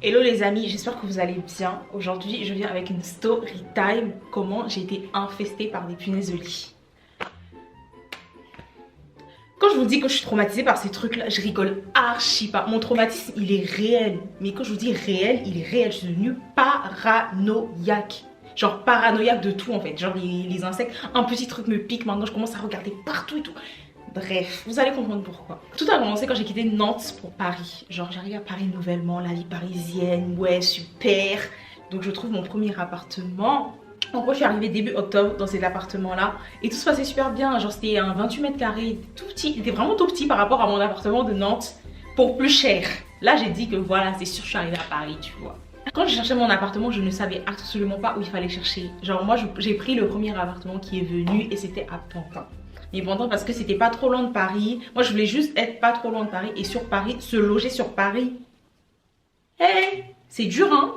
Hello les amis, j'espère que vous allez bien. Aujourd'hui, je viens avec une story time. Comment j'ai été infestée par des punaises de lit. Quand je vous dis que je suis traumatisée par ces trucs-là, je rigole archi pas. Mon traumatisme, il est réel. Mais quand je vous dis réel, il est réel. Je suis devenue paranoïaque. Genre paranoïaque de tout en fait. Genre les insectes, un petit truc me pique. Maintenant, je commence à regarder partout et tout. Bref, vous allez comprendre pourquoi. Tout a commencé quand j'ai quitté Nantes pour Paris. Genre j'arrive à Paris nouvellement, la vie parisienne, ouais super. Donc je trouve mon premier appartement. En gros je suis arrivée début octobre dans cet appartement là. Et tout se passait super bien, genre c'était un 28 mètres carrés, tout petit. Il était vraiment tout petit par rapport à mon appartement de Nantes pour plus cher. Là j'ai dit que voilà, c'est sûr je suis arrivée à Paris, tu vois. Quand je cherchais mon appartement, je ne savais absolument pas où il fallait chercher. Genre moi j'ai pris le premier appartement qui est venu et c'était à Pantin. Mais Pantin parce que c'était pas trop loin de Paris. Moi je voulais juste être pas trop loin de Paris et sur Paris, se loger sur Paris. Hey, c'est dur hein.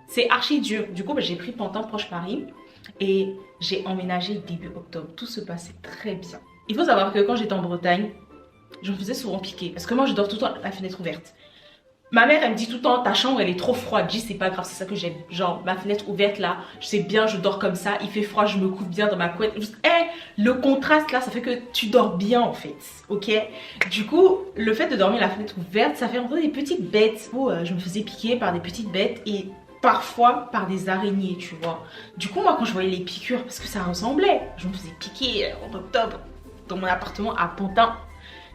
C'est archi dur. Du coup j'ai pris Pantin proche Paris et j'ai emménagé début octobre. Tout se passait très bien. Il faut savoir que quand j'étais en Bretagne, je me faisais souvent piquer parce que moi je dors tout le temps la fenêtre ouverte. Ma mère, elle me dit tout le temps, ta chambre, elle est trop froide. Je dis, c'est pas grave, c'est ça que j'aime. Genre, ma fenêtre ouverte, là, je sais bien, je dors comme ça. Il fait froid, je me couche bien dans ma couette. Le contraste, là, ça fait que tu dors bien, en fait. Ok? Du coup, le fait de dormir la fenêtre ouverte, ça fait entrer des petites bêtes. Je me faisais piquer par des petites bêtes et parfois par des araignées, tu vois. Du coup, moi, quand je voyais les piqûres, parce que ça ressemblait, je me faisais piquer en octobre dans mon appartement à Pantin.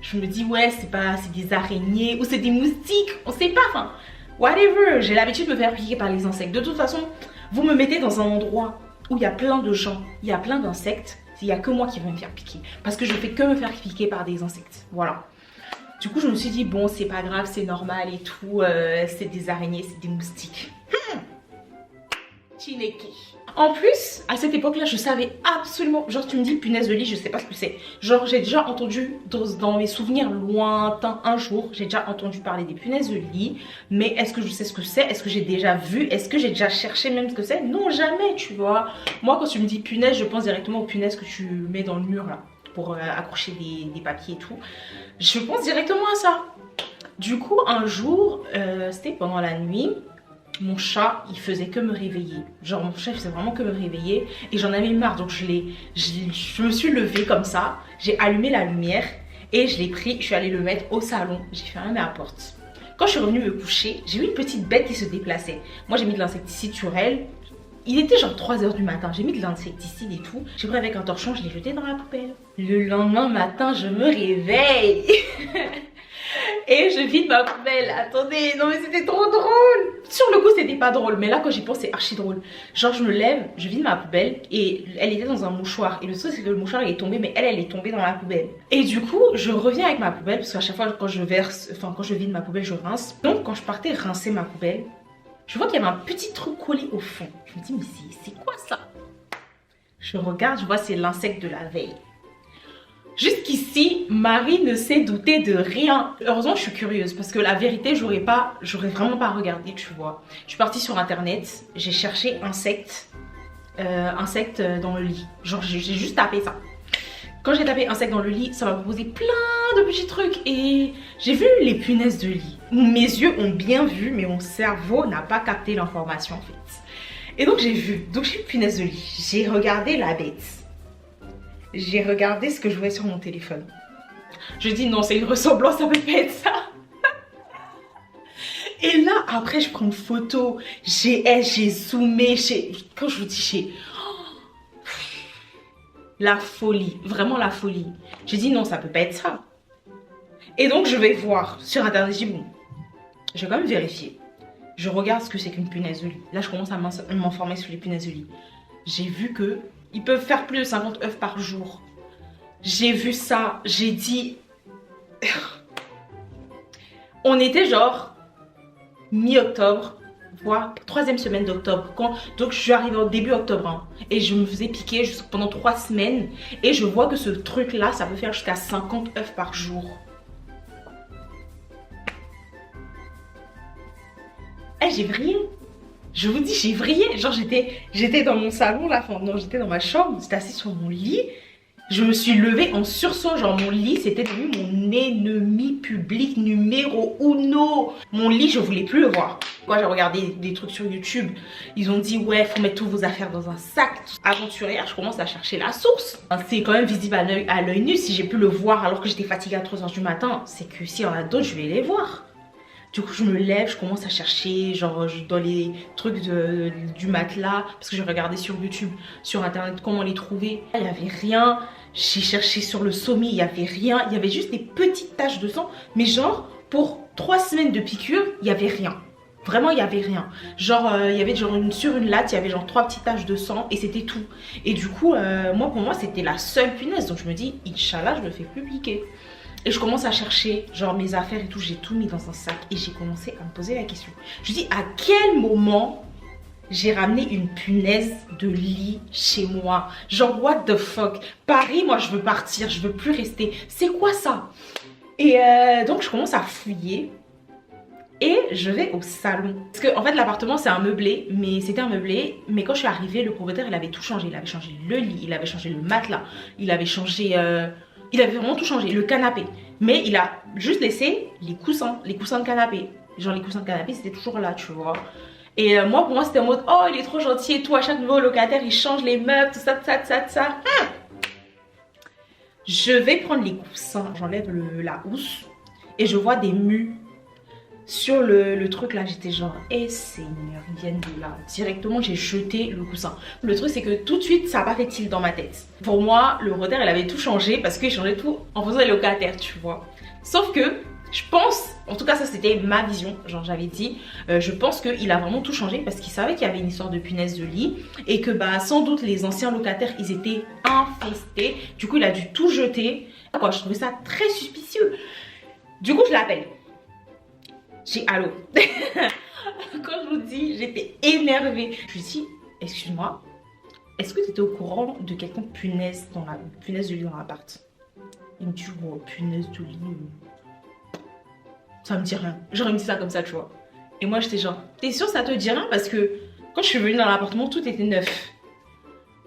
Je me dis ouais c'est des araignées ou c'est des moustiques, on sait pas, enfin whatever. J'ai l'habitude de me faire piquer par les insectes. De toute façon, vous me mettez dans un endroit où il y a plein de gens, il y a plein d'insectes, il y a que moi qui vais me faire piquer parce que je fais que me faire piquer par des insectes. Voilà. Du coup je me suis dit bon c'est pas grave, c'est normal et tout, c'est des araignées, c'est des moustiques. Chineki. En plus, à cette époque-là, je savais absolument... Genre, tu me dis punaise de lit, je sais pas ce que c'est. Genre, j'ai déjà entendu, dans mes souvenirs lointains, un jour, j'ai déjà entendu parler des punaises de lit. Mais est-ce que je sais ce que c'est? Est-ce que j'ai déjà vu? Est-ce que j'ai déjà cherché même ce que c'est? Non, jamais, tu vois. Moi, quand tu me dis punaise, je pense directement aux punaises que tu mets dans le mur, là, pour accrocher des papiers et tout. Je pense directement à ça. Du coup, un jour, c'était pendant la nuit... Mon chat, il faisait que me réveiller. Genre mon chat, il faisait vraiment que me réveiller. Et j'en avais marre, donc je me suis levée comme ça. J'ai allumé la lumière et je l'ai pris. Je suis allée le mettre au salon. J'ai fermé la porte. Quand je suis revenue me coucher, j'ai vu une petite bête qui se déplaçait. Moi, j'ai mis de l'insecticide sur elle. Il était genre 3 h du matin. J'ai mis de l'insecticide et tout. J'ai pris avec un torchon, je l'ai jeté dans la poubelle. Le lendemain matin, je me réveille. Et je vide ma poubelle. Attendez, non mais c'était trop drôle. Sur le coup c'était pas drôle, mais là quand j'y pense c'est archi drôle. Genre je me lève, je vide ma poubelle et elle était dans un mouchoir. Et le truc c'est que le mouchoir il est tombé, mais elle est tombée dans la poubelle. Et du coup je reviens avec ma poubelle parce qu'à chaque fois quand je verse, enfin quand je vide ma poubelle je rince. Donc quand je partais rincer ma poubelle, je vois qu'il y avait un petit truc collé au fond. Je me dis mais c'est quoi ça? Je regarde, je vois c'est l'insecte de la veille. Jusqu'ici, Marie ne s'est doutée de rien. Heureusement, je suis curieuse parce que la vérité, j'aurais vraiment pas regardé, tu vois. Je suis partie sur internet, j'ai cherché insectes dans le lit. Genre, j'ai juste tapé ça. Quand j'ai tapé insectes dans le lit, ça m'a proposé plein de petits trucs et j'ai vu les punaises de lit. Mes yeux ont bien vu, mais mon cerveau n'a pas capté l'information en fait. Et donc j'ai vu, j'ai punaise de lit. J'ai regardé la bête. J'ai regardé ce que je voyais sur mon téléphone. Je dis non, c'est une ressemblance, ça peut pas être ça. Et là, après, je prends une photo. J'ai zoomé. Quand je vous dis, la folie. Vraiment la folie. Je dis non, ça peut pas être ça. Et donc, je vais voir sur internet. Je dis bon, je vais quand même vérifier. Je regarde ce que c'est qu'une punaise de lit. Là, je commence à m'informer sur les punaises de lit. J'ai vu que ils peuvent faire plus de 50 œufs par jour. J'ai vu ça, j'ai dit... On était genre mi-octobre, voire 3e semaine d'octobre. Donc je suis arrivée au début octobre. Hein, et je me faisais piquer pendant 3 semaines. Et je vois que ce truc-là, ça peut faire jusqu'à 50 œufs par jour. J'ai vrillé. Je vous dis, j'ai vrillé. Genre, j'étais dans mon salon, là. Enfin, non, j'étais dans ma chambre. J'étais assise sur mon lit. Je me suis levée en sursaut. Genre, mon lit, c'était devenu mon ennemi public numéro 1. Mon lit, je voulais plus le voir. Moi j'ai regardé des trucs sur YouTube, ils ont dit ouais faut mettre toutes vos affaires dans un sac. Aventurière, je commence à chercher la source. C'est quand même visible à l'œil nu, si j'ai pu le voir alors que j'étais fatiguée à 3 h du matin, c'est que s'il y en a d'autres je vais les voir. Du coup je me lève, je commence à chercher genre dans les trucs du matelas, parce que j'ai regardé sur YouTube, sur internet comment les trouver. Il n'y avait rien, j'ai cherché sur le sommier, il n'y avait rien, il y avait juste des petites taches de sang, mais genre pour 3 semaines de piqûre, il n'y avait rien. Vraiment, il n'y avait rien. Genre, il y avait genre sur une latte, il y avait genre 3 petites taches de sang et c'était tout. Et du coup, pour moi, c'était la seule punaise. Donc je me dis, Inch'Allah, je me fais plus piquer. Et je commence à chercher, genre mes affaires et tout, j'ai tout mis dans un sac. Et j'ai commencé à me poser la question. Je me dis, à quel moment j'ai ramené une punaise de lit chez moi? Genre, what the fuck? Paris, moi, je veux partir, je veux plus rester. C'est quoi ça? Et donc, je commence à fouiller. Et je vais au salon. Parce que en fait l'appartement c'est un meublé, mais c'était un meublé. Mais quand je suis arrivée, le propriétaire il avait tout changé. Il avait changé le lit, il avait changé le matelas, il avait changé... il avait vraiment tout changé, le canapé. Mais il a juste laissé les coussins de canapé. Genre les coussins de canapé c'était toujours là, tu vois. Et pour moi c'était en mode, oh il est trop gentil et tout. À chaque nouveau locataire il change les meubles, tout ça, tout ça, tout ça, tout ça. Je vais prendre les coussins, j'enlève la housse. Et je vois des mues sur le truc là. J'étais genre, eh Seigneur, ils viennent de là. Directement j'ai jeté le coussin. Le truc c'est que tout de suite ça n'a pas fait tilt dans ma tête. Pour moi le propriétaire il avait tout changé parce qu'il changeait tout en faisant les locataires, tu vois. Sauf que je pense, en tout cas ça c'était ma vision, genre j'avais dit, je pense qu'il a vraiment tout changé parce qu'il savait qu'il y avait une histoire de punaise de lit et que bah sans doute les anciens locataires ils étaient infestés. Du coup il a dû tout jeter. Quoi, je trouvais ça très suspicieux. Du coup je l'appelle. J'ai allô. Quand je vous dis, j'étais énervée. Je lui dis, excuse-moi, est-ce que tu étais au courant de quelqu'un punaise de lit dans l'appart? Il me dit, oh, punaise de lit. Ça me dit rien. J'aurais me dit ça comme ça, tu vois. Et moi, j'étais genre, t'es sûre ça te dit rien? Parce que quand je suis venue dans l'appartement, tout était neuf.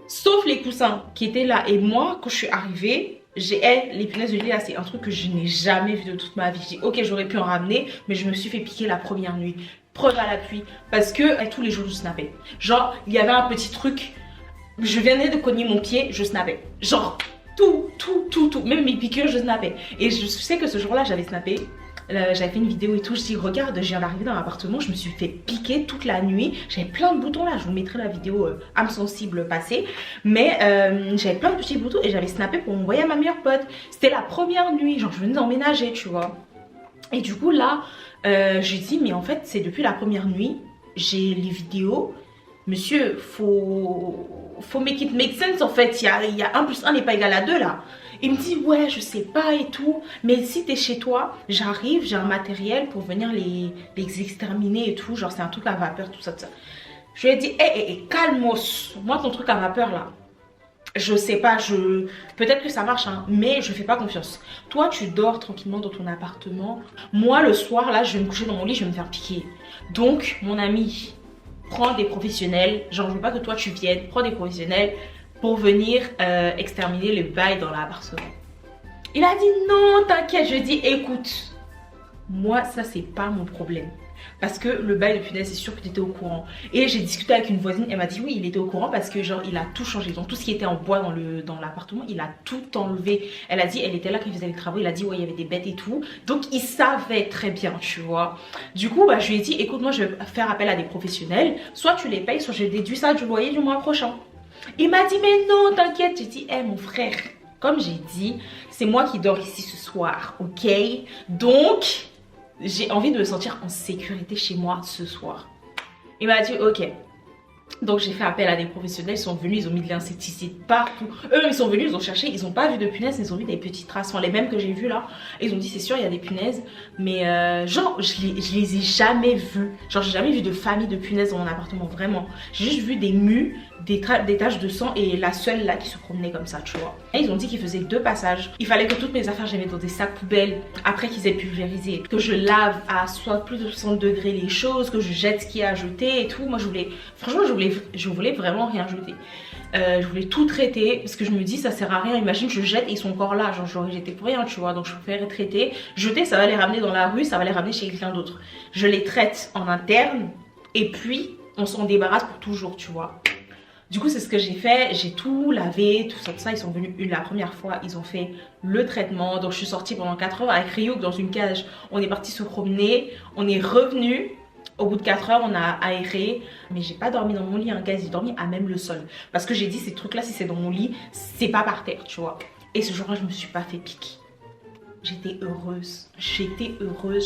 Sauf les coussins qui étaient là. Et moi, quand je suis arrivée, les punaises de lit là, c'est un truc que je n'ai jamais vu de toute ma vie. J'ai dit ok j'aurais pu en ramener, mais je me suis fait piquer la première nuit. Preuve à l'appui, parce que tous les jours je snappais. Genre il y avait un petit truc, je venais de cogner mon pied, je snappais. Genre tout, même mes piqûres je snappais. Et je sais que ce jour là j'avais snappé. J'avais fait une vidéo et tout, je dis regarde je viens d'arriver dans l'appartement, je me suis fait piquer toute la nuit, j'avais plein de boutons là, je vous mettrai la vidéo âme sensible passée, mais j'avais plein de petits boutons et j'avais snappé pour m'envoyer à ma meilleure pote. C'était la première nuit, genre je venais d'emménager tu vois. Et du coup là j'ai dit mais en fait c'est depuis la première nuit, j'ai les vidéos, monsieur faut make it make sense en fait, il y a 1 + 1 n'est pas égal à 2 là. Il me dit ouais je sais pas et tout, mais si t'es chez toi, j'arrive, j'ai un matériel pour venir les exterminer et tout, genre c'est un truc à vapeur, tout ça, tout ça. Je lui ai dit hé, calmos, moi ton truc à vapeur là, je sais pas, peut-être que ça marche hein, mais je fais pas confiance. Toi tu dors tranquillement dans ton appartement, moi le soir là je vais me coucher dans mon lit, je vais me faire piquer. Donc mon ami, prends des professionnels, genre je veux pas que toi tu viennes, prends des professionnels pour venir exterminer le bail dans l'appartement. Il a dit non t'inquiète. Je dis écoute, moi ça c'est pas mon problème, parce que le bail de punaise c'est sûr que tu étais au courant. Et j'ai discuté avec une voisine, elle m'a dit oui il était au courant parce que genre il a tout changé, donc tout ce qui était en bois dans l'appartement il a tout enlevé. Elle a dit, elle était là quand il faisait les travaux, il a dit ouais il y avait des bêtes et tout, donc il savait très bien tu vois. Du coup bah je lui ai dit écoute moi je vais faire appel à des professionnels, soit tu les payes soit je déduis ça du loyer du mois prochain. Il m'a dit mais non t'inquiète. J'ai dit mon frère, comme j'ai dit c'est moi qui dors ici ce soir, ok, donc j'ai envie de me sentir en sécurité chez moi ce soir. Il m'a dit ok. Donc j'ai fait appel à des professionnels, ils sont venus, ils ont mis de l'insecticide partout. Eux ils sont venus, ils ont cherché, ils n'ont pas vu de punaises, ils ont vu des petites traces, enfin les mêmes que j'ai vues là. Et ils ont dit c'est sûr il y a des punaises, mais genre je les ai jamais vues. Genre j'ai jamais vu de famille de punaises dans mon appartement, vraiment. J'ai juste vu des mues, des taches de sang et la seule là qui se promenait comme ça tu vois. Et ils ont dit qu'ils faisaient 2 passages. Il fallait que toutes mes affaires je les mette dans des sacs poubelles après qu'ils aient pulvérisé, que je lave à soit plus de 60 degrés les choses, que je jette ce qu'il y a à jeter et tout. Moi je voulais, franchement je voulais vraiment rien jeter. Je voulais tout traiter parce que je me dis ça sert à rien. Imagine je jette et ils sont encore là, genre j'aurais jeté pour rien, tu vois. Donc je préfère traiter. Jeter, ça va les ramener dans la rue, ça va les ramener chez quelqu'un d'autre. Je les traite en interne et puis on s'en débarrasse pour toujours, tu vois. Du coup c'est ce que j'ai fait, j'ai tout lavé, tout ça, ils sont venus la première fois, ils ont fait le traitement. Donc je suis sortie pendant 4 heures avec Ryuk dans une cage, on est parti se promener, on est revenu. Au bout de 4 heures on a aéré, mais j'ai pas dormi dans mon lit, hein, guys, j'ai dormi à même le sol. Parce que j'ai dit ces trucs là, si c'est dans mon lit, c'est pas par terre, tu vois. Et ce jour là je me suis pas fait piquer. J'étais heureuse,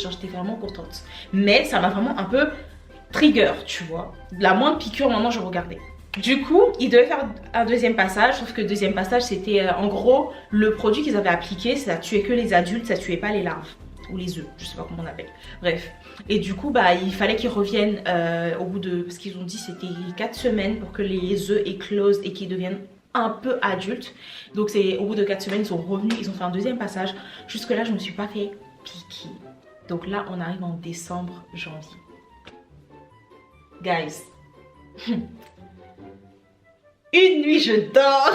genre j'étais vraiment contente. Mais ça m'a vraiment un peu trigger, tu vois. La moindre piqûre maintenant je regardais. Du coup, ils devaient faire un deuxième passage, sauf que le deuxième passage, c'était en gros, le produit qu'ils avaient appliqué, ça tuait que les adultes, ça tuait pas les larves. Ou les œufs, je sais pas comment on appelle. Bref. Et du coup, bah, il fallait qu'ils reviennent au bout de... Parce qu'ils ont dit c'était 4 semaines pour que les œufs éclosent et qu'ils deviennent un peu adultes. Donc c'est au bout de 4 semaines, ils sont revenus, ils ont fait un deuxième passage. Jusque là, je me suis pas fait piquer. Donc là, on arrive en décembre, janvier. Guys. Une nuit, je dors.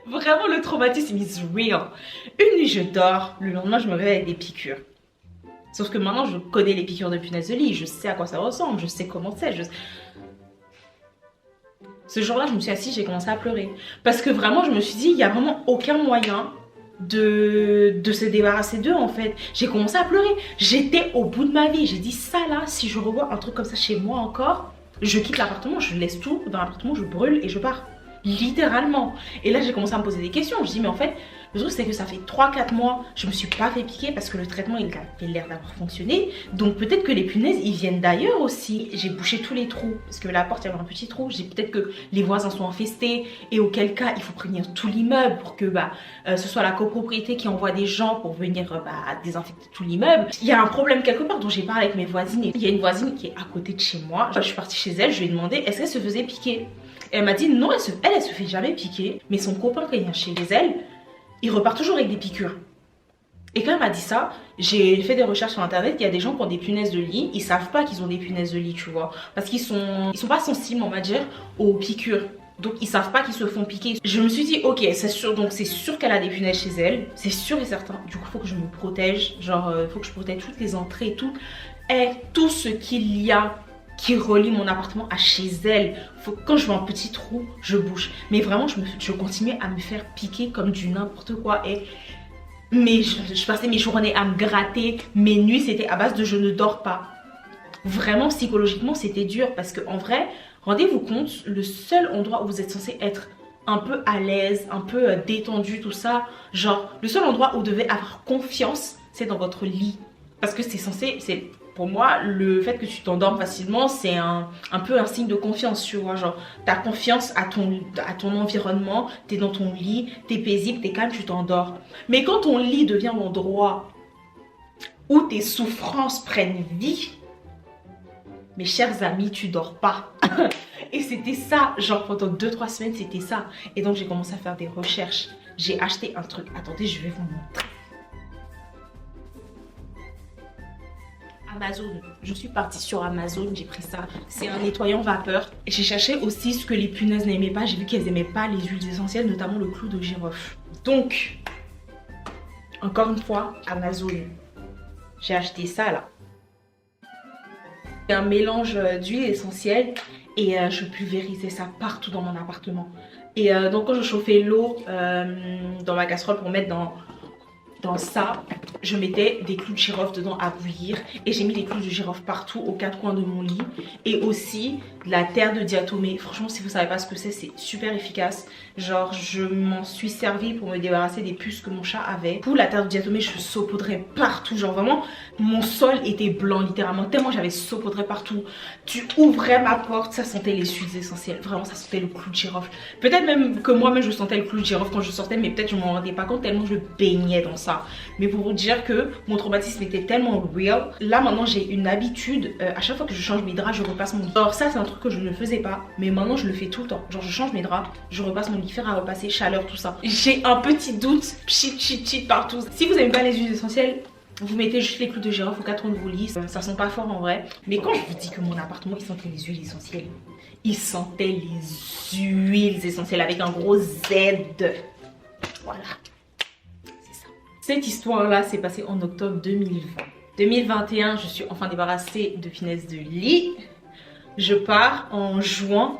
Vraiment, le traumatisme is real. Une nuit, je dors. Le lendemain, je me réveille avec des piqûres. Sauf que maintenant, je connais les piqûres de punaise de lit. Je sais à quoi ça ressemble. Je sais comment c'est. Ce jour-là, je me suis assise, j'ai commencé à pleurer. Parce que vraiment, je me suis dit, il n'y a vraiment aucun moyen de se débarrasser d'eux, en fait. J'ai commencé à pleurer. J'étais au bout de ma vie. J'ai dit, ça là, si je revois un truc comme ça chez moi encore... Je quitte l'appartement, je laisse tout dans l'appartement, je brûle et je pars. Littéralement. Et là, j'ai commencé à me poser des questions. Je dis, mais en fait, le truc, c'est que ça fait 3-4 mois, je me suis pas fait piquer parce que le traitement, il avait l'air d'avoir fonctionné. Donc, peut-être que les punaises, ils viennent d'ailleurs aussi. J'ai bouché tous les trous parce que la porte, il y avait un petit trou. J'ai peut-être que les voisins sont infestés et auquel cas, il faut prévenir tout l'immeuble pour que ce soit la copropriété qui envoie des gens pour venir désinfecter tout l'immeuble. Il y a un problème quelque part dont j'ai parlé avec mes voisines. Il y a une voisine qui est à côté de chez moi. Je suis partie chez elle, je lui ai demandé est-ce qu'elle se faisait piquer. Et elle m'a dit non, elle se fait jamais piquer. Mais son copain, quand il vient chez elle, il repart toujours avec des piqûres. Et quand elle m'a dit ça, j'ai fait des recherches sur internet. Il y a des gens qui ont des punaises de lit. Ils savent pas qu'ils ont des punaises de lit, tu vois. Parce qu'ils sont pas sensibles, on va dire, aux piqûres. Donc ils savent pas qu'ils se font piquer. Je me suis dit ok, c'est sûr, donc c'est sûr qu'elle a des punaises chez elle. C'est sûr et certain. Du coup, il faut que je me protège. Genre, il faut que je protège toutes les entrées et tout. Et tout ce qu'il y a qui relie mon appartement à chez elle. Quand je vois un petit trou, je bouge. Mais vraiment, je continuais à me faire piquer comme du n'importe quoi. Mais je passais mes journées à me gratter. Mes nuits, c'était à base de je ne dors pas. Vraiment, psychologiquement, c'était dur. Parce qu'en vrai, rendez-vous compte, le seul endroit où vous êtes censé être un peu à l'aise, un peu détendu, tout ça, genre, le seul endroit où vous devez avoir confiance, c'est dans votre lit. Parce que c'est censé... Pour moi, le fait que tu t'endormes facilement, c'est un peu un signe de confiance, tu vois. Genre, t'as confiance à ton environnement, t'es dans ton lit, t'es paisible, t'es calme, tu t'endors. Mais quand ton lit devient l'endroit où tes souffrances prennent vie, mes chers amis, tu dors pas. Et c'était ça, genre pendant 2-3 semaines, c'était ça. Et donc, j'ai commencé à faire des recherches. J'ai acheté un truc. Attendez, je vais vous montrer. Amazon, je suis partie sur Amazon, j'ai pris ça, c'est un nettoyant vapeur. J'ai cherché aussi ce que les punaises n'aimaient pas, j'ai vu qu'elles n'aimaient pas les huiles essentielles, notamment le clou de girofle. Donc, encore une fois, Amazon, j'ai acheté ça là. C'est un mélange d'huile essentielle et je pulvérisais ça partout dans mon appartement. Et donc quand je chauffais l'eau dans ma casserole pour mettre dans ça, je mettais des clous de girofle dedans à bouillir et j'ai mis des clous de girofle partout aux 4 coins de mon lit et aussi de la terre de diatomée. Franchement, si vous savez pas ce que c'est super efficace. Genre, je m'en suis servi pour me débarrasser des puces que mon chat avait. Pour la terre de diatomée, je saupoudrais partout. Genre vraiment, mon sol était blanc littéralement. Tellement j'avais saupoudré partout. Tu ouvrais ma porte, ça sentait les huiles essentielles. Vraiment, ça sentait le clou de girofle. Peut-être même que moi-même je sentais le clou de girofle quand je sortais, mais peut-être je m'en rendais pas compte tellement je baignais dans ça. Mais pour vous dire que mon traumatisme était tellement real. Là maintenant j'ai une habitude, à chaque fois que je change mes draps, je repasse mon lit. Alors ça c'est un truc que je ne faisais pas, mais maintenant je le fais tout le temps. Genre je change mes draps, je repasse mon lit, fer à repasser, chaleur, tout ça. J'ai un petit doute, cheat partout. Si vous n'aimez pas les huiles essentielles, vous mettez juste les clous de girofle aux 4 coins de vos lits, ça sent pas fort en vrai. Mais quand je vous dis que mon appartement il sentait les huiles essentielles, il sentait les huiles essentielles avec un gros Z. Voilà, c'est ça. Cette histoire-là s'est passée en octobre 2020. 2021, je suis enfin débarrassée de punaises de lit. Je pars en juin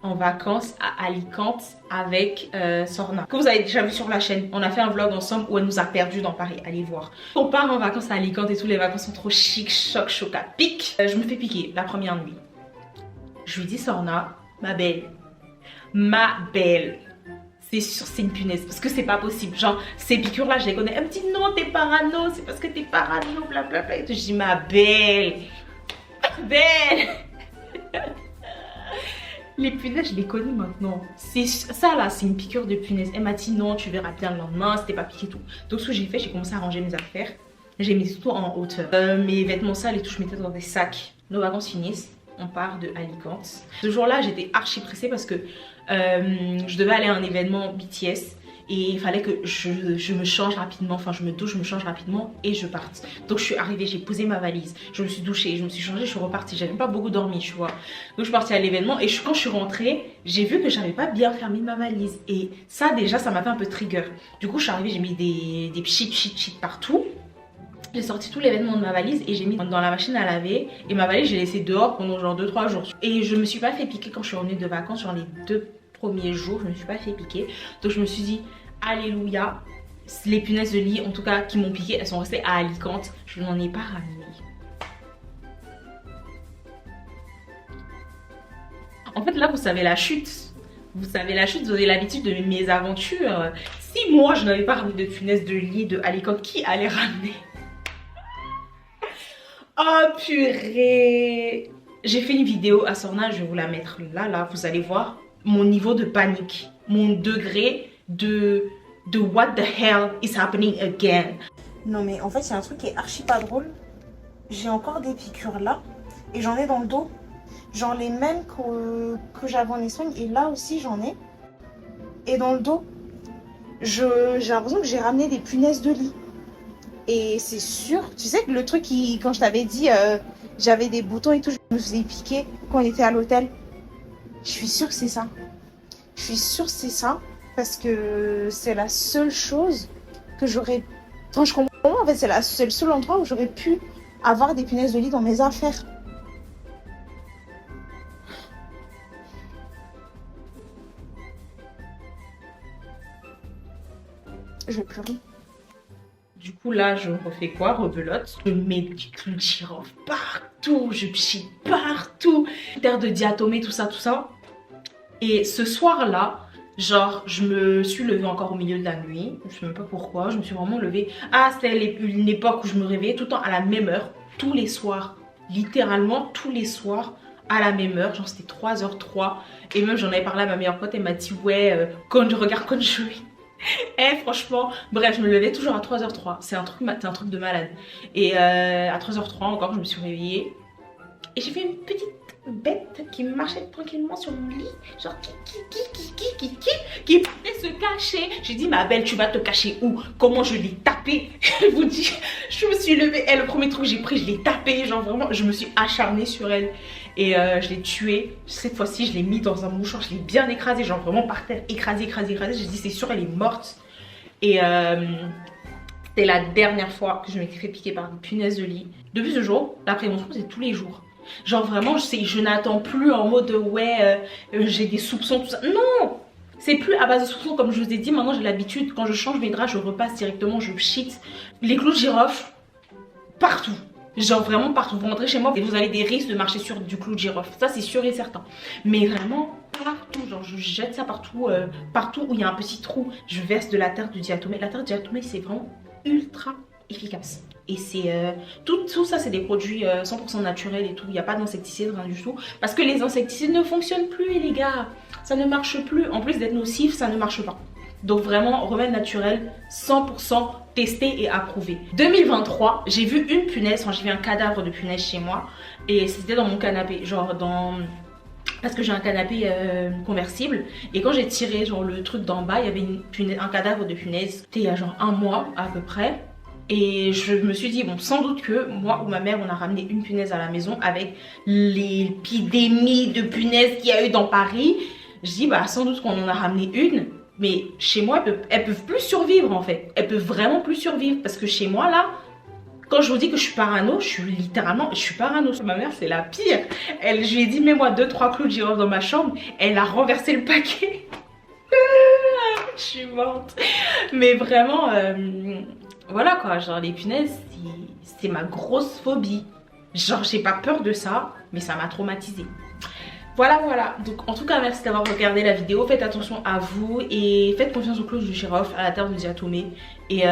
en vacances à Alicante avec Sorna, que vous avez déjà vu sur la chaîne. On a fait un vlog ensemble où elle nous a perdus dans Paris, allez voir. On part en vacances à Alicante et tous les vacances sont trop chic, choc, choc à pic. Je me fais piquer la première nuit. Je lui dis Sorna, ma belle, c'est sûr c'est une punaise parce que c'est pas possible. Genre ces piqûres là je les connais. Elle me dit non t'es parano, c'est parce que t'es parano, blablabla. Et je dis ma belle. Les punaises, je les connais maintenant. Ça là, c'est une piqûre de punaise. Elle m'a dit non, tu verras bien le lendemain, c'était pas piqué tout. Donc ce que j'ai fait, j'ai commencé à ranger mes affaires. J'ai mis tout en hauteur. Mes vêtements sales et tout, je mettais dans des sacs. Nos vacances finissent, on part de Alicante. Ce jour-là, j'étais archi pressée parce que je devais aller à un événement BTS. Et il fallait que je me change rapidement, enfin je me douche, je me change rapidement et je parte. Donc je suis arrivée, j'ai posé ma valise, je me suis douchée, je me suis changée, je suis repartie. J'avais pas beaucoup dormi, tu vois. Donc je suis partie à l'événement et quand je suis rentrée, j'ai vu que j'avais pas bien fermé ma valise. Et ça déjà, ça m'a fait un peu trigger. Du coup je suis arrivée, j'ai mis des shit partout. J'ai sorti tout l'événement de ma valise et j'ai mis dans la machine à laver. Et ma valise, j'ai laissé dehors pendant genre 2-3 jours. Et je me suis pas fait piquer quand je suis revenue de vacances, genre les 2 premiers jours, je me suis pas fait piquer. Donc je me suis dit alléluia, les punaises de lit en tout cas qui m'ont piqué, elles sont restées à Alicante, je n'en ai pas ramené. En fait là vous savez la chute, vous avez l'habitude de mes aventures. Si moi je n'avais pas ramené de punaises de lit de Alicante, qui allait ramener? Oh purée. J'ai fait une vidéo à Sorna, je vais vous la mettre là, vous allez voir mon niveau de panique, mon degré de what the hell is happening again. Non mais en fait il y a un truc qui est archi pas drôle. J'ai encore des piqûres là et j'en ai dans le dos. Genre les mêmes que j'avais en Espagne et là aussi j'en ai. Et dans le dos, j'ai l'impression que j'ai ramené des punaises de lit. Et c'est sûr, tu sais que le truc qui, quand je t'avais dit j'avais des boutons et tout, je me faisais piquer quand on était à l'hôtel. Je suis sûre que c'est ça. Je suis sûre que c'est ça. Parce que c'est la seule chose que j'aurais... Quand je comprends, en fait, c'est le seul endroit où j'aurais pu avoir des punaises de lit dans mes affaires. Je vais pleurer. Du coup là je refais quoi? Rebelote. Je mets du clou de girofle partout, je pchie partout. Terre de diatomée, tout ça. Et ce soir là, genre je me suis levée encore au milieu de la nuit. Je sais même pas pourquoi, je me suis vraiment levée. Ah c'était une époque où je me réveillais tout le temps à la même heure. Tous les soirs, littéralement tous les soirs à la même heure, genre c'était 3h03. Et même j'en avais parlé à ma meilleure pote, elle m'a dit ouais quand je regarde quand je vais. Eh franchement, bref, je me levais toujours à 3h03. C'est un truc de malade. Et à 3h03 encore, je me suis réveillée. Et j'ai fait une petite bête qui marchait tranquillement sur mon lit. Genre qui pouvait se cacher. J'ai dit ma belle, tu vas te cacher où? Comment je l'ai tapé? Je vous dis, je me suis levée. Et le premier truc que j'ai pris, je l'ai tapé. Genre vraiment, je me suis acharnée sur elle. Et je l'ai tuée. Cette fois-ci, je l'ai mis dans un mouchoir. Je l'ai bien écrasée. Genre vraiment par terre. Écrasée. J'ai dit, c'est sûr, elle est morte. Et c'était la dernière fois que je m'étais fait piquer par une punaise de lit. Depuis ce jour, la prévention, c'est tous les jours. Genre vraiment, je n'attends plus en mode ouais, j'ai des soupçons, tout ça. Non! C'est plus à base de soupçons, comme je vous ai dit. Maintenant, j'ai l'habitude. Quand je change mes draps, je repasse directement, je pchite. Les clous de girofle, partout. Genre vraiment partout. Vous rentrez chez moi et vous avez des risques de marcher sur du clou de girofle. Ça c'est sûr et certain. Mais vraiment partout. Genre je jette ça partout. Partout où il y a un petit trou, je verse de la terre de diatomée. La terre de diatomée c'est vraiment ultra efficace. Et c'est tout ça c'est des produits 100% naturels et tout. Il n'y a pas d'insecticides, rien du tout. Parce que les insecticides ne fonctionnent plus les gars. Ça ne marche plus. En plus d'être nocif, ça ne marche pas. Donc vraiment, remède naturel, 100% testé et approuvé. 2023, j'ai vu une punaise, enfin j'ai vu un cadavre de punaise chez moi. Et c'était dans mon canapé, genre dans... Parce que j'ai un canapé conversible. Et quand j'ai tiré genre le truc d'en bas, il y avait un cadavre de punaise. C'était il y a genre un mois à peu près. Et je me suis dit, bon, sans doute que moi ou ma mère, on a ramené une punaise à la maison avec l'épidémie de punaises qu'il y a eu dans Paris. Je dis, bah, sans doute qu'on en a ramené une. Mais chez moi, elles peuvent plus survivre en fait. Elles peuvent vraiment plus survivre. Parce que chez moi, là, quand je vous dis que je suis parano, je suis parano. Ma mère, c'est la pire. Je lui ai dit, mets-moi 2-3 clous de girofle dans ma chambre. Elle a renversé le paquet. Je suis morte. Mais vraiment, voilà quoi, genre les punaises, c'est ma grosse phobie. Genre j'ai pas peur de ça, mais ça m'a traumatisée. Voilà, donc en tout cas merci d'avoir regardé la vidéo, faites attention à vous et faites confiance aux clous de girofle, à la terre de diatomée. Et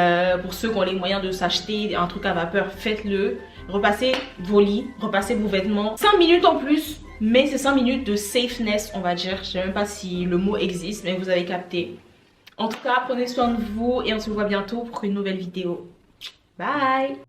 pour ceux qui ont les moyens de s'acheter un truc à vapeur, faites-le. Repassez vos lits, repassez vos vêtements. 5 minutes en plus, mais c'est 5 minutes de safeness on va dire. Je sais même pas si le mot existe, mais vous avez capté. En tout cas, prenez soin de vous et on se voit bientôt pour une nouvelle vidéo. Bye!